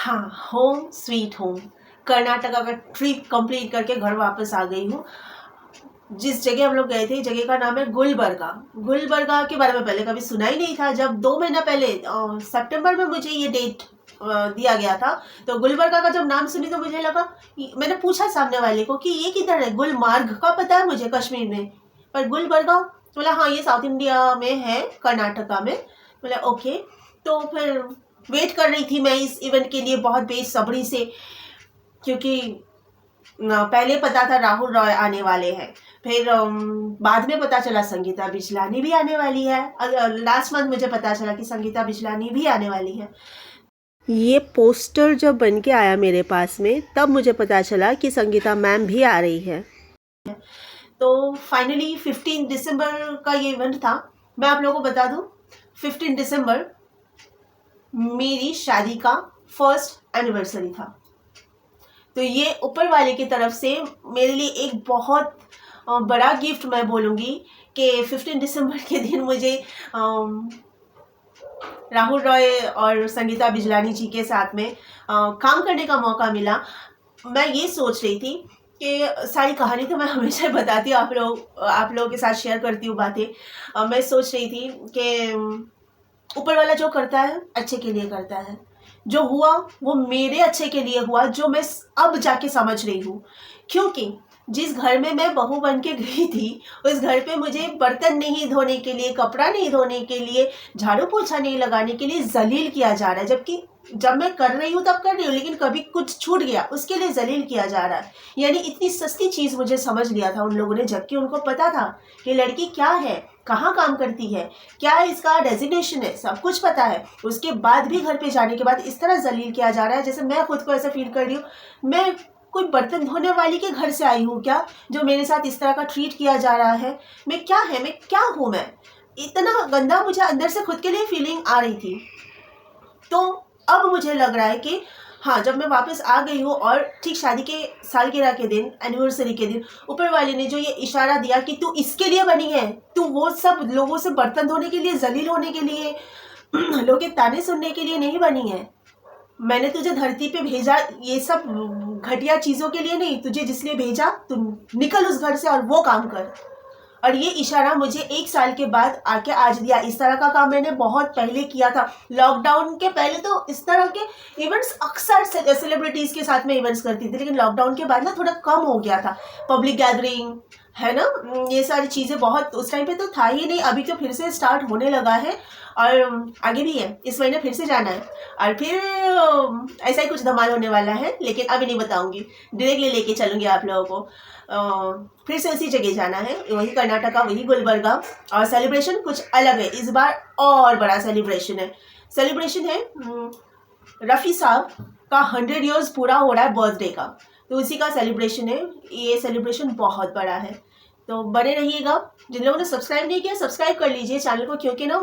हाँ, home sweet home. Karnataka का trip complete करके घर वापस आ गई हूँ। जिस जगह हम लोग गए थे, जगह का नाम है गुलबर्गा। गुलबर्गा के बारे में पहले कभी सुना ही नहीं था। जब 2 महीना पहले सितंबर में मुझे ये डेट दिया गया था, तो गुलबर्गा का जब नाम सुनी तो मुझे लगा, मैंने पूछा सामने वाले को कि ये किधर है। गुलमार्ग का पता है मुझे कश्मीर में, पर गुलबर्गा बोला हाँ ये साउथ इंडिया में है, कर्नाटका में। बोला ओके। तो फिर वेट कर रही थी मैं इस इवेंट के लिए बहुत बेसब्री से, क्योंकि पहले पता था राहुल रॉय आने वाले हैं। फिर बाद में पता चला संगीता बिजलानी भी आने वाली है। लास्ट मंथ मुझे पता चला कि संगीता बिजलानी भी आने वाली है। ये पोस्टर जब बन के आया मेरे पास में, तब मुझे पता चला कि संगीता मैम भी आ रही है। तो फाइनली 15 दिसंबर का ये इवेंट था। मैं आप लोगों को बता दूं, 15 दिसंबर मेरी शादी का फर्स्ट एनिवर्सरी था। तो ये ऊपर वाले की तरफ से मेरे लिए एक बहुत बड़ा गिफ्ट मैं बोलूँगी कि 15 दिसंबर के दिन मुझे राहुल रॉय और संगीता बिजलानी जी के साथ में काम करने का मौका मिला। मैं ये सोच रही थी कि सारी कहानी तो मैं हमेशा बताती हूँ, आप लोगों के साथ शेयर करती हूँ बातें। मैं सोच रही थी कि ऊपर वाला जो करता है अच्छे के लिए करता है। जो हुआ वो मेरे अच्छे के लिए हुआ, जो मैं अब जाके समझ रही हूँ। क्योंकि जिस घर में मैं बहू बन के गई थी, उस घर पे मुझे बर्तन नहीं धोने के लिए, कपड़ा नहीं धोने के लिए, झाड़ू पोछा नहीं लगाने के लिए जलील किया जा रहा है। जबकि जब मैं कर रही हूँ तब कर रही हूँ, लेकिन कभी कुछ छूट गया उसके लिए जलील किया जा रहा है। यानी इतनी सस्ती चीज़ मुझे समझ लिया था उन लोगों ने, जबकि उनको पता था कि लड़की क्या है, कहाँ काम करती है, क्या इसका डेजिग्नेशन है, सब कुछ पता है। उसके बाद भी घर पे जाने के बाद इस तरह जलील किया जा रहा है, जैसे मैं खुद को ऐसा फील कर रही हूँ मैं कोई बर्तन धोने वाली के घर से आई हूँ क्या, जो मेरे साथ इस तरह का ट्रीट किया जा रहा है। मैं क्या हूँ मैं, इतना गंदा मुझे अंदर से खुद के लिए फीलिंग आ रही थी। तो अब मुझे लग रहा है कि हाँ, जब मैं वापस आ गई हूँ और ठीक शादी के सालगिरह के दिन, एनिवर्सरी के दिन, ऊपर वाले ने जो ये इशारा दिया कि तू इसके लिए बनी है, तू वो सब लोगों से बर्तन धोने के लिए, जलील होने के लिए, लोगों के ताने सुनने के लिए नहीं बनी है। मैंने तुझे धरती पे भेजा ये सब घटिया चीज़ों के लिए नहीं, तुझे जिसलिए भेजा तू निकल उस घर से और वो काम कर। और ये इशारा मुझे 1 साल के बाद आके आज दिया। इस तरह का काम मैंने बहुत पहले किया था। लॉकडाउन के पहले तो इस तरह के इवेंट्स अक्सर सेलिब्रिटीज़ के साथ में इवेंट्स करती थी, लेकिन लॉकडाउन के बाद ना थोड़ा कम हो गया था। पब्लिक गैदरिंग है ना, ये सारी चीज़ें बहुत उस टाइम पे तो था ही नहीं। अभी तो फिर से स्टार्ट होने लगा है और आगे भी है, इस महीने फिर से जाना है और फिर ऐसा ही कुछ धमाल होने वाला है, लेकिन अभी नहीं बताऊंगी, डायरेक्टली लेके चलूँगी आप लोगों को। फिर से उसी जगह जाना है, वही कर्नाटका, वही गुलबर्गा। और सेलिब्रेशन कुछ अलग है इस बार, और बड़ा सेलिब्रेशन है रफ़ी साहब का 100 ईयर्स पूरा हो रहा है बर्थडे का, तो उसी का सेलिब्रेशन है। ये सेलिब्रेशन बहुत बड़ा है, तो बने रहिएगा। जिन लोगों ने सब्सक्राइब नहीं किया सब्सक्राइब कर लीजिए चैनल को, क्योंकि ना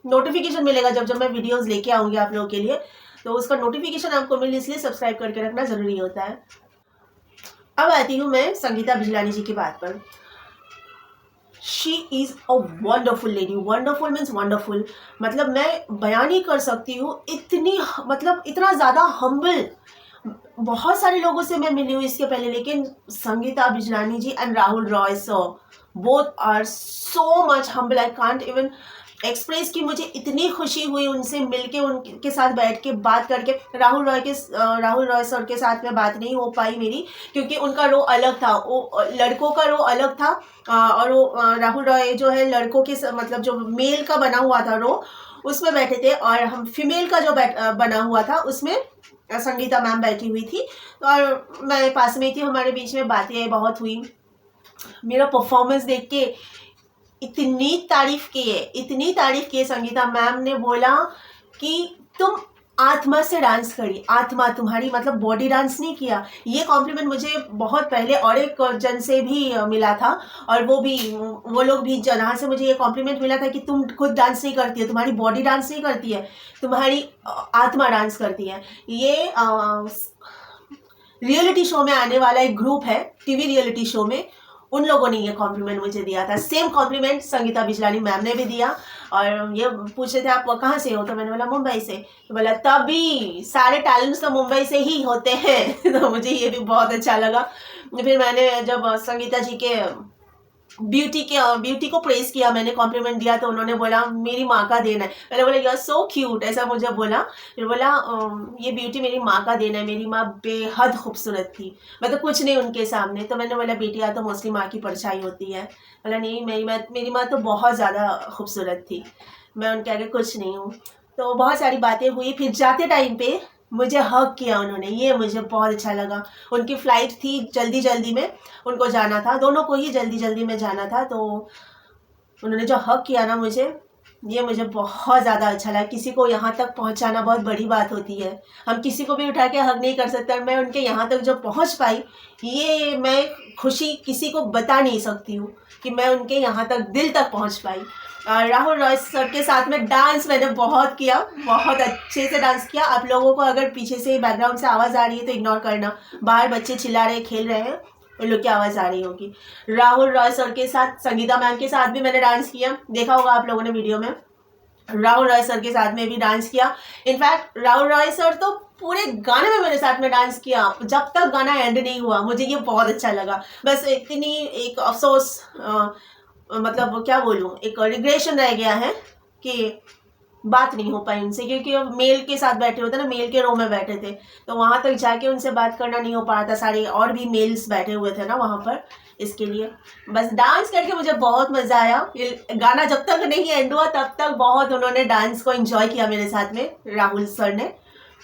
नोटिफिकेशन मिलेगा जब मैं वीडियोस लेके आऊँगी आप लोगों के लिए, तो उसका नोटिफिकेशन आपको मिले, इसलिए सब्सक्राइब करके रखना ज़रूरी होता है। अब आती हूँ मैं संगीता बिजलानी जी की बात पर। She is a wonderful lady. Wonderful means wonderful, मतलब मैं बयान नहीं कर सकती हूँ इतनी, मतलब इतना ज़्यादा हम्बल। बहुत सारे लोगों से मैं मिली हूँ इसके पहले, लेकिन Sangeeta Bijlani ji and Rahul Roy sir both are so much humble, I can't even express की मुझे इतनी खुशी हुई उनसे मिलके, उनके साथ बैठ के बात करके। राहुल रॉय सर के साथ में बात नहीं हो पाई मेरी, क्योंकि उनका रो अलग था, वो लड़कों का रो अलग था। और वो राहुल रॉय जो है लड़कों के मतलब जो मेल का बना हुआ था रो, उसमें बैठे थे, और हम फीमेल का जो बना हुआ था उसमें संगीता मैम बैठी हुई थी और मैं पास में थी। हमारे बीच में बातें बहुत हुई। मेरा परफॉर्मेंस देख के इतनी तारीफ की है संगीता मैम ने। बोला कि तुम आत्मा से डांस करी, आत्मा तुम्हारी, मतलब बॉडी डांस नहीं किया। ये कॉम्प्लीमेंट मुझे बहुत पहले और एक जन से भी मिला था, और वो लोग भी जहाँ से मुझे ये कॉम्प्लीमेंट मिला था कि तुम खुद डांस नहीं करती है, तुम्हारी बॉडी डांस नहीं करती है, तुम्हारी आत्मा डांस करती है। ये रियलिटी शो में आने वाला एक ग्रुप है, टीवी रियलिटी शो में, उन लोगों ने ये कॉम्प्लीमेंट मुझे दिया था। Same compliment Sangeeta Bijlani ma'am ने भी दिया। और ये पूछ रहे थे आप कहाँ से हो, तो मैंने बोला मुंबई से। तो बोला तभी सारे टैलेंट्स तो मुंबई से ही होते हैं। तो मुझे ये भी बहुत अच्छा लगा। फिर मैंने जब संगीता जी के ब्यूटी को प्रेज किया, मैंने कॉम्प्लीमेंट दिया, तो उन्होंने बोला मेरी माँ का देन है। मैंने बोला यू आर सो क्यूट, ऐसा मुझे बोला। फिर बोला ये ब्यूटी मेरी माँ का देन है, मेरी माँ बेहद खूबसूरत थी, मैं तो कुछ नहीं उनके सामने। तो मैंने बोला बेटियाँ तो मोस्टली माँ की परछाई होती है। बोला नहीं, मेरी माँ तो बहुत ज़्यादा खूबसूरत थी, मैं उनके आगे कुछ नहीं हूँ। तो बहुत सारी बातें हुई। फिर जाते टाइम पे मुझे हग किया उन्होंने, ये मुझे बहुत अच्छा लगा। उनकी फ़्लाइट थी, जल्दी जल्दी में उनको जाना था, दोनों को ही जल्दी जल्दी में जाना था। तो उन्होंने जो हग किया ना मुझे, ये मुझे बहुत ज़्यादा अच्छा लगा। किसी को यहाँ तक पहुँचाना बहुत बड़ी बात होती है, हम किसी को भी उठा के हग नहीं कर सकते, और मैं उनके यहाँ तक जो पहुँच पाई, ये मैं खुशी किसी को बता नहीं सकती हूँ कि मैं उनके यहाँ तक दिल तक पहुँच पाई। राहुल रॉय सर के साथ में डांस मैंने बहुत किया, बहुत अच्छे से डांस किया। आप लोगों को अगर पीछे से बैकग्राउंड से आवाज़ आ रही है तो इग्नोर करना, बाहर बच्चे चिल्ला रहे खेल रहे हैं, उन लोग की आवाज़ आ रही होगी। राहुल रॉय सर के साथ, संगीता मैम के साथ भी मैंने डांस किया, देखा होगा आप लोगों ने वीडियो में। राहुल रॉय सर के साथ में भी डांस किया। इनफैक्ट राहुल रॉय सर तो पूरे गाने में मेरे साथ में डांस किया, जब तक गाना एंड नहीं हुआ। मुझे ये बहुत अच्छा लगा। बस इतनी एक अफसोस, मतलब क्या बोलूँ, एक रिग्रेशन रह गया है कि बात नहीं हो पाई उनसे, क्योंकि वो मेल के साथ बैठे होते ना, मेल के रो में बैठे थे, तो वहाँ तक जाके उनसे बात करना नहीं हो पा रहा था। सारे और भी मेल्स बैठे हुए थे ना वहाँ पर, इसके लिए। बस डांस करके मुझे बहुत मज़ा आया। ये गाना जब तक नहीं एंड हुआ तब तक बहुत उन्होंने डांस को एंजॉय किया मेरे साथ में, राहुल सर ने।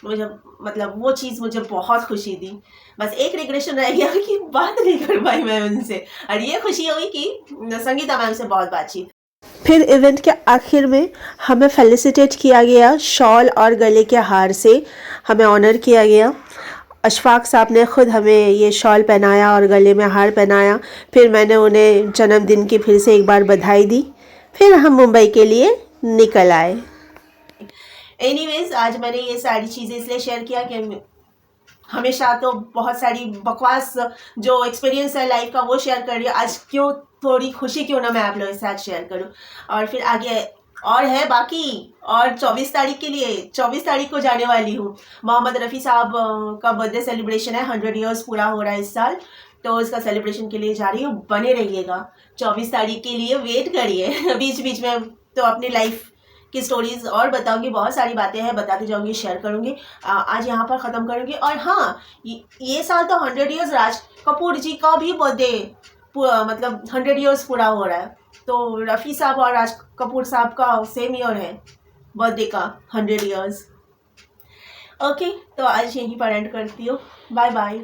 मुझे मतलब वो चीज़ मुझे बहुत खुशी दी। बस एक रिग्रेशन रह गया कि बात नहीं कर पाई मैं उनसे, और ये खुशी हुई कि संगीता मैम से बहुत बातचीत। फिर इवेंट के आखिर में हमें फेलिसिटेट किया गया, शॉल और गले के हार से हमें ऑनर किया गया। अशफाक साहब ने ख़ुद हमें ये शॉल पहनाया और गले में हार पहनाया। फिर मैंने उन्हें जन्मदिन की फिर से एक बार बधाई दी। फिर हम मुंबई के लिए निकल आए। एनीवेज, आज मैंने ये सारी चीज़ें इसलिए शेयर किया कि हमेशा तो बहुत सारी बकवास जो एक्सपीरियंस है लाइफ का वो शेयर कर रही हूँ, आज क्यों थोड़ी खुशी क्यों ना मैं आप लोगों के साथ शेयर करूँ। और फिर आगे और है बाकी, और 24 तारीख के लिए, 24 तारीख को जाने वाली हूँ। मोहम्मद रफ़ी साहब का बर्थडे सेलिब्रेशन है, 100 ईयर्स पूरा हो रहा है इस साल, तो इसका सेलिब्रेशन के लिए जा रही हूँ। बने रहिएगा 24 तारीख के लिए, वेट करिए। बीच बीच में तो अपनी लाइफ की स्टोरीज और बताऊंगी, बहुत सारी बातें हैं, बताती जाऊंगी, शेयर करूंगी। आज यहाँ पर ख़त्म करूंगी। और हाँ, ये साल तो 100 ईयर्स राज कपूर जी का भी बर्थडे, मतलब 100 ईयर्स पूरा हो रहा है। तो रफ़ी साहब और राज कपूर साहब का सेम ईयर है बर्थडे का, 100 ईयर्स। ओके, तो आज यहीं पर एंड करती हूँ। Bye bye.